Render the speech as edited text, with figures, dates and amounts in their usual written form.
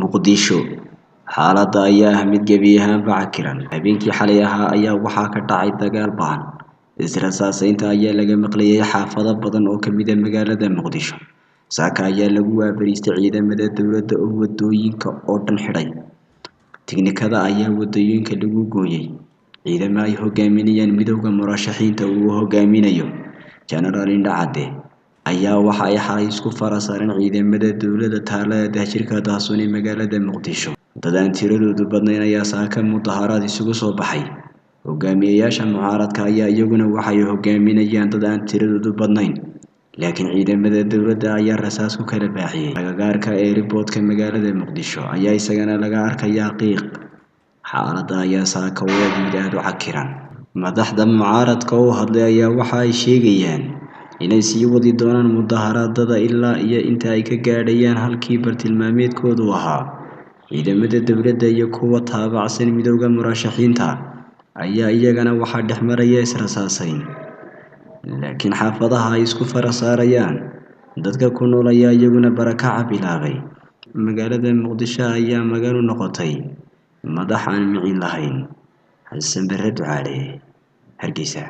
muqdisho xaaladda ayaa ah mid gebi ahaanba cakiran. Habeenkii xalay ahaa ayaa waxaa ka dhacay dagaal ba'an. Israsaaseynta ayaa laga maqlayay xaafado badan oo ka mid ah magaalada Muqdisho. Saaka ayaa lagu waabariistay ciidamada dowladda oo wadooyinka oo dhan xidhay. Tiknikada ayaa wadooyinka lagu gooyay. Ciidamada ay hogaaminayaan midowga murashaxiinta uu hogaaminayo General Indhacade ayaa waxa ay xalay isku farasaareen ciidamada dowladda taalada shirka daahsoon ee magaalada Muqdisho. Dad aan tiradoodu badnayn ayaa saaka mudaharaad isugu soo baxay. Hogaamiyayaasha mucaaradka ayaa iyaguna waxay hogaaminayaan dad aan tiradoodu badnayn, laakiin ciidamada dowladda ayaa rasaas ku kala baaxiyay. Agagaarka airport-ka magaalada Muqdisho ayaa isagana laga arkayaa qiiq. Xaaladda ayaa saaka mid aad u cakiran. Madaxda mucaaradka oo hadlay ayaa waxa ay sheegayaan inay sii wadi doonaan mudaharaadada ilaa iyo inta ay ka gaadhayaan halkii bartilmaameedkoodu ahaa. Ciidamada dowladda iyo kuwa taabacsan midowga murashaxiinta ayaa iyagana waxaa dhex maraya israsaaseyn, laakiin xaafadaha ay isku farasaarayaan dadka ku nool ayaa iyaguna barakaca bilaabay. Magaalada Muqdisho ayaa magan u noqotay madax aan micin lahayn. Xasan Bare Ducaale, Hargeysa.